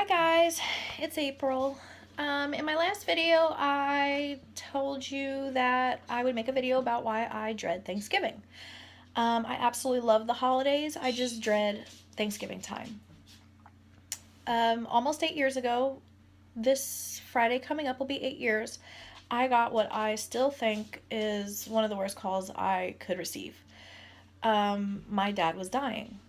Hi guys, it's April. In my last video, I told you that I would make a video about why I dread Thanksgiving. I absolutely love the holidays, I just dread Thanksgiving time. Almost 8 years ago, this Friday coming up will be 8 years, I got what I still think is one of the worst calls I could receive. My dad was dying.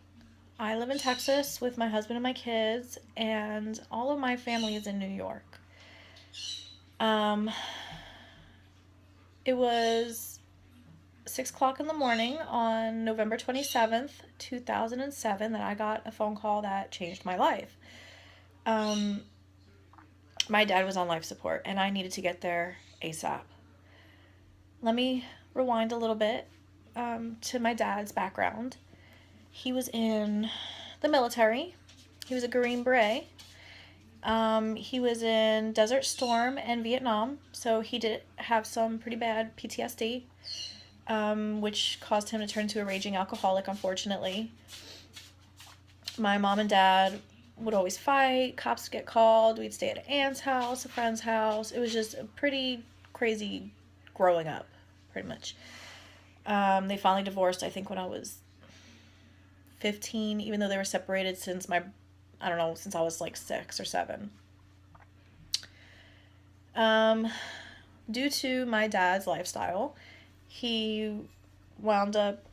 I live in Texas with my husband and my kids, and all of my family is in New York. Um, it was 6 o'clock in the morning on November 27th, 2007, that I got a phone call that changed my life. Um, my dad was on life support, and I needed to get there ASAP. Let me rewind a little bit to my dad's background. He was in the military. He was a Green Beret. He was in Desert Storm and Vietnam, so he did have some pretty bad PTSD, which caused him to turn to a raging alcoholic, unfortunately. My mom and dad would always fight, cops would get called, we'd stay at an aunt's house, a friend's house. It was just a pretty crazy growing up, pretty much. They finally divorced, I think, when I was 15, even though they were separated since since I was like 6 or 7. Due to my dad's lifestyle, he wound up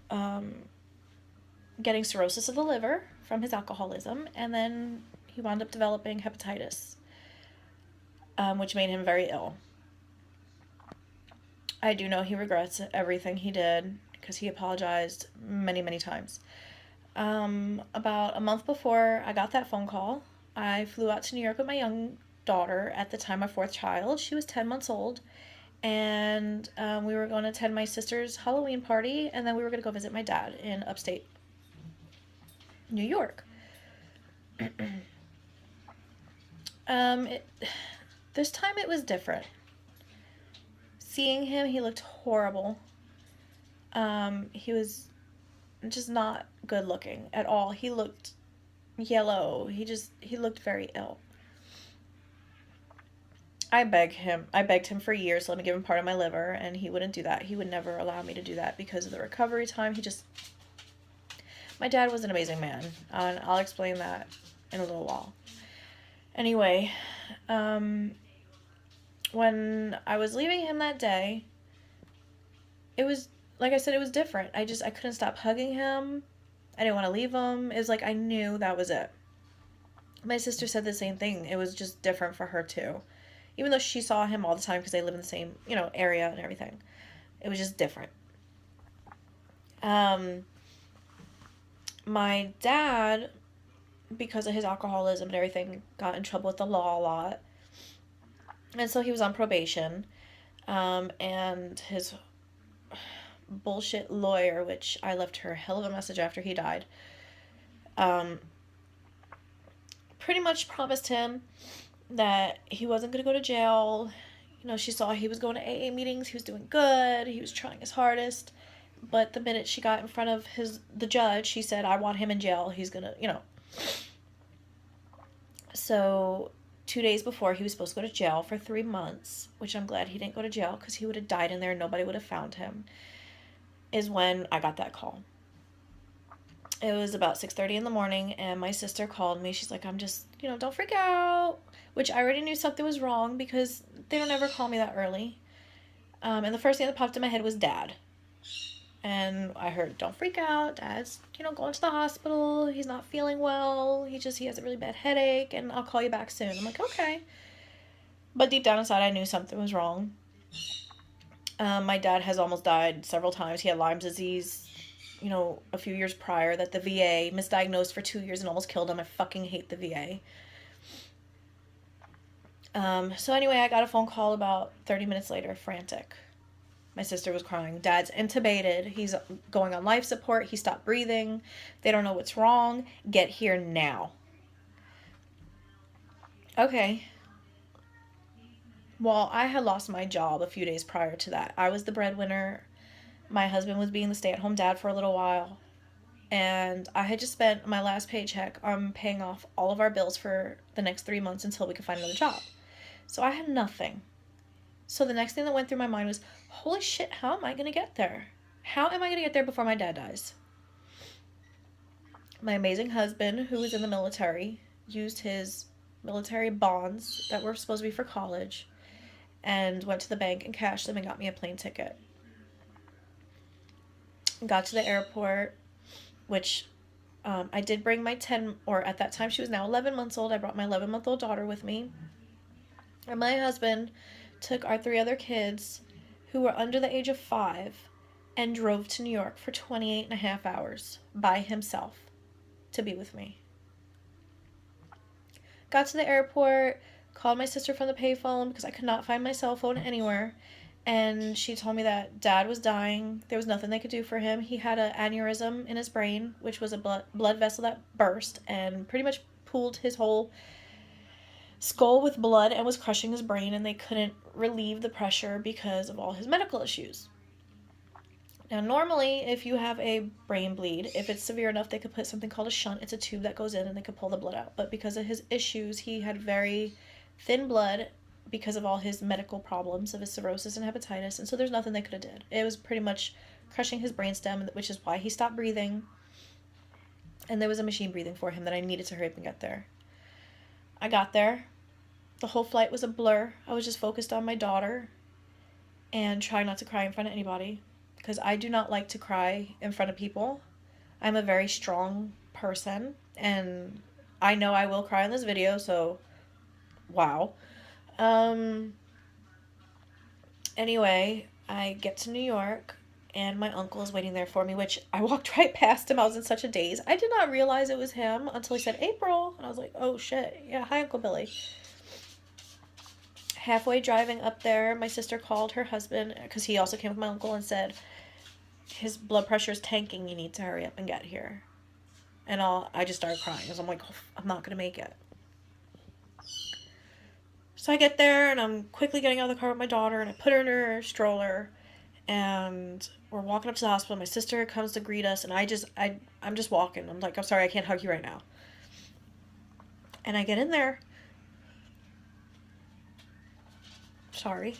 getting cirrhosis of the liver from his alcoholism, and then he wound up developing hepatitis, which made him very ill. I do know he regrets everything he did because he apologized many, many times. About a month before I got that phone call, I flew out to New York with my young daughter, at the time my fourth child. She was 10 months old, and we were going to attend my sister's Halloween party, and then we were going to go visit my dad in upstate New York. This time it was different. Seeing him, he looked horrible. He was just not good looking at all. He looked yellow. He looked very ill. I begged him for years to let me give him part of my liver, and he wouldn't do that. He would never allow me to do that because of the recovery time. My dad was an amazing man, and I'll explain that in a little while. Anyway, when I was leaving him that day, it was, like I said, it was different. I couldn't stop hugging him. I didn't want to leave him. It was like I knew that was it. My sister said the same thing. It was just different for her too. Even though she saw him all the time because they live in the same, area and everything. It was just different. My dad, because of his alcoholism and everything, got in trouble with the law a lot. And so he was on probation. And his bullshit lawyer, which I left her a hell of a message after he died, pretty much promised him that he wasn't going to go to jail. She saw he was going to AA meetings, he was doing good, he was trying his hardest. But the minute she got in front of the judge, she said, I want him in jail. He's going to. So 2 days before he was supposed to go to jail for 3 months, which I'm glad he didn't go to jail because he would have died in there and nobody would have found him, is when I got that call. It was about 6:30 in the morning, and my sister called me. She's like, I'm just, don't freak out, which I already knew something was wrong because they don't ever call me that early. And the first thing that popped in my head was Dad. And I heard, don't freak out, Dad's, going to the hospital, he's not feeling well, he has a really bad headache, and I'll call you back soon. I'm like, okay. But deep down inside, I knew something was wrong. My dad has almost died several times. He had Lyme's disease, a few years prior, that the VA misdiagnosed for 2 years and almost killed him. I fucking hate the VA. So anyway, I got a phone call about 30 minutes later, frantic. My sister was crying. Dad's intubated. He's going on life support. He stopped breathing. They don't know what's wrong. Get here now. Okay. Well, I had lost my job a few days prior to that. I was the breadwinner. My husband was being the stay-at-home dad for a little while. And I had just spent my last paycheck on paying off all of our bills for the next 3 months until we could find another job. So I had nothing. So the next thing that went through my mind was, holy shit, how am I going to get there? How am I going to get there before my dad dies? My amazing husband, who was in the military, used his military bonds that were supposed to be for college and went to the bank and cashed them and got me a plane ticket. Got to the airport, which I did bring my at that time she was now 11 months old. I brought my 11-month-old daughter with me. And my husband took our 3 other kids who were under the age of 5 and drove to New York for 28 and a half hours by himself to be with me. Got to the airport, called my sister from the payphone because I could not find my cell phone anywhere. And she told me that Dad was dying. There was nothing they could do for him. He had an aneurysm in his brain, which was a blood vessel that burst and pretty much pooled his whole skull with blood and was crushing his brain, and they couldn't relieve the pressure because of all his medical issues. Now, normally, if you have a brain bleed, if it's severe enough, they could put something called a shunt. It's a tube that goes in and they could pull the blood out. But because of his issues, he had very thin blood because of all his medical problems of his cirrhosis and hepatitis. And so there's nothing they could have did. It was pretty much crushing his brainstem, which is why he stopped breathing. And there was a machine breathing for him that I needed to hurry up and get there. I got there. The whole flight was a blur. I was just focused on my daughter and trying not to cry in front of anybody, because I do not like to cry in front of people. I'm a very strong person, and I know I will cry in this video, so wow. Anyway, I get to New York, and my uncle is waiting there for me, which I walked right past him. I was in such a daze. I did not realize it was him until he said, April, and I was like, oh shit, yeah, hi Uncle Billy. Halfway driving up there, my sister called her husband, because he also came with my uncle, and said, his blood pressure is tanking, you need to hurry up and get here. And I just started crying, because I'm like, oh, I'm not going to make it. So I get there, and I'm quickly getting out of the car with my daughter, and I put her in her stroller, and we're walking up to the hospital. My sister comes to greet us, and I'm just walking. I'm like, I'm sorry, I can't hug you right now. And I get in there. Sorry.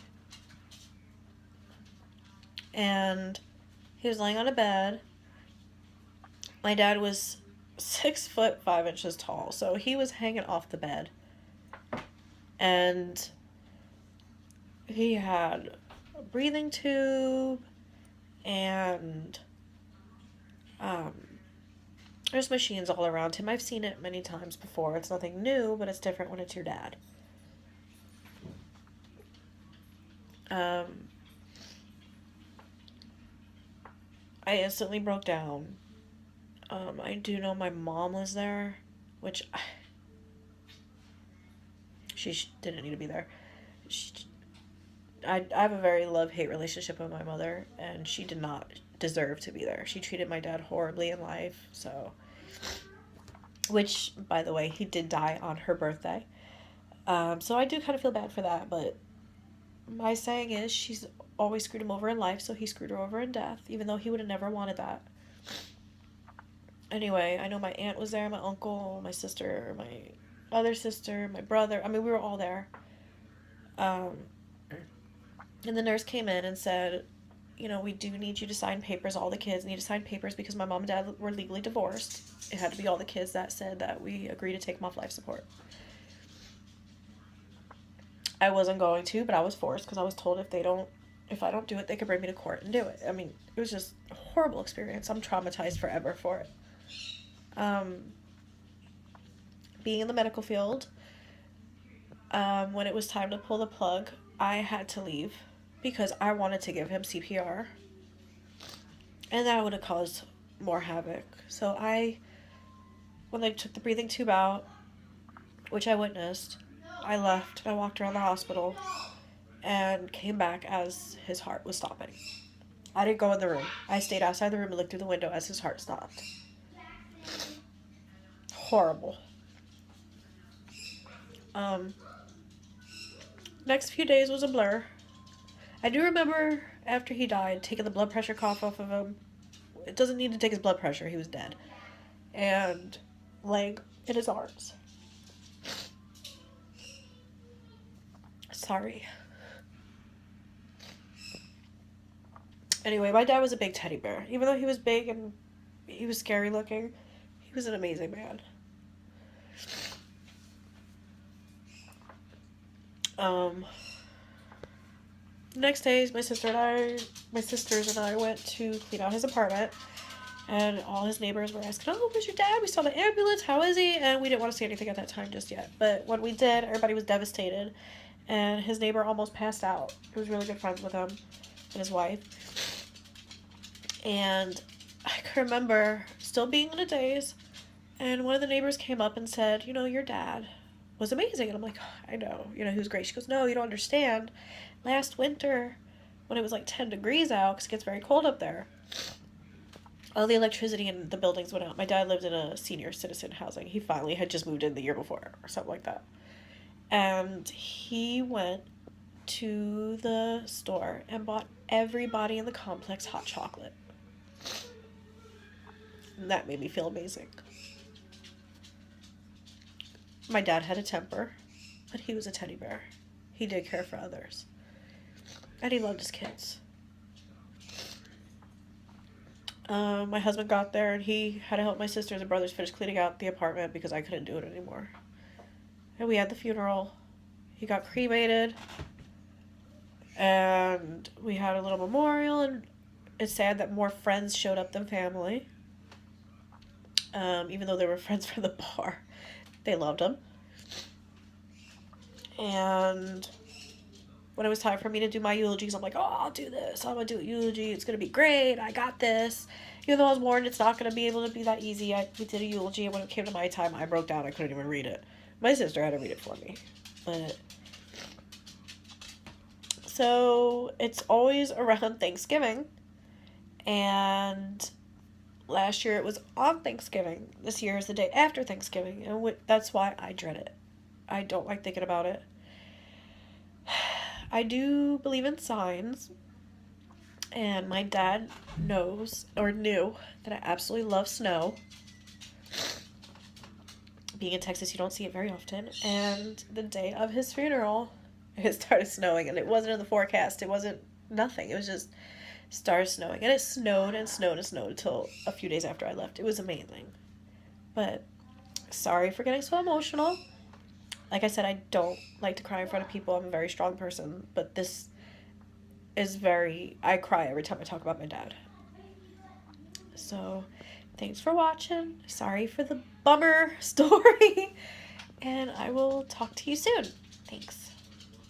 And he was laying on a bed. My dad was 6'5" tall, so he was hanging off the bed. And he had a breathing tube, and there's machines all around him. I've seen it many times before. It's nothing new, but it's different when it's your dad. I instantly broke down. I do know my mom was there, which she didn't need to be there. I have a very love-hate relationship with my mother, and she did not deserve to be there. She treated my dad horribly in life, so... Which, by the way, he did die on her birthday. So I do kind of feel bad for that, but my saying is she's always screwed him over in life, so he screwed her over in death, even though he would have never wanted that. Anyway, I know my aunt was there, my uncle, my sister, my other sister, my brother. I mean, we were all there. And the nurse came in and said, we do need you to sign papers. All the kids need to sign papers because my mom and dad were legally divorced. It had to be all the kids that said that we agree to take them off life support. I wasn't going to, but I was forced because I was told if I don't do it, they could bring me to court and do it. I mean, it was just a horrible experience. I'm traumatized forever for it. Being in the medical field, when it was time to pull the plug, I had to leave because I wanted to give him CPR. And that would have caused more havoc. So when they took the breathing tube out, which I witnessed, I left. I walked around the hospital and came back as his heart was stopping. I didn't go in the room. I stayed outside the room and looked through the window as his heart stopped. Horrible. Next few days was a blur. I do remember after he died, taking the blood pressure cuff off of him. it doesn't need to take his blood pressure. He was dead. And laying in his arms. Sorry. Anyway, my dad was a big teddy bear. Even though he was big and he was scary looking, he was an amazing man. Next days, my sisters and I went to clean out his apartment, and all his neighbors were asking, "Oh, where's your dad? We saw the ambulance. How is he?" And we didn't want to say anything at that time just yet. But when we did, everybody was devastated, and his neighbor almost passed out. He was really good friends with him and his wife. And I can remember still being in a daze, and one of the neighbors came up and said, "You know, your dad was amazing." And I'm like, "Oh, I know, he was great." She goes, "No, you don't understand. Last winter, when it was like 10 degrees out, because it gets very cold up there, all the electricity in the buildings went out. My dad lived in a senior citizen housing. He finally had just moved in the year before, or something like that. And he went to the store and bought everybody in the complex hot chocolate. And that made me feel amazing. My dad had a temper, but he was a teddy bear. He did care for others. And he loved his kids. My husband got there and he had to help my sisters and brothers finish cleaning out the apartment because I couldn't do it anymore. And we had the funeral. He got cremated. And we had a little memorial, and it's sad that more friends showed up than family. Even though they were friends from the bar. They loved him. And when it was time for me to do my eulogies, I'm like, "Oh, I'll do this. I'm going to do a eulogy. It's going to be great. I got this." Even though I was warned it's not going to be able to be that easy, we did a eulogy, and when it came to my time, I broke down. I couldn't even read it. My sister had to read it for me. But so it's always around Thanksgiving. And last year it was on Thanksgiving. This year is the day after Thanksgiving. And that's why I dread it. I don't like thinking about it. I do believe in signs. And my dad knows, or knew, that I absolutely love snow. Being in Texas, you don't see it very often. And the day of his funeral, it started snowing. And it wasn't in the forecast. It wasn't nothing. It was just started snowing. And it snowed and snowed and snowed until a few days after I left. It was amazing. But sorry for getting so emotional. Like I said, I don't like to cry in front of people. I'm a very strong person. But this is I cry every time I talk about my dad. So, thanks for watching. Sorry for the bummer story. And I will talk to you soon. Thanks.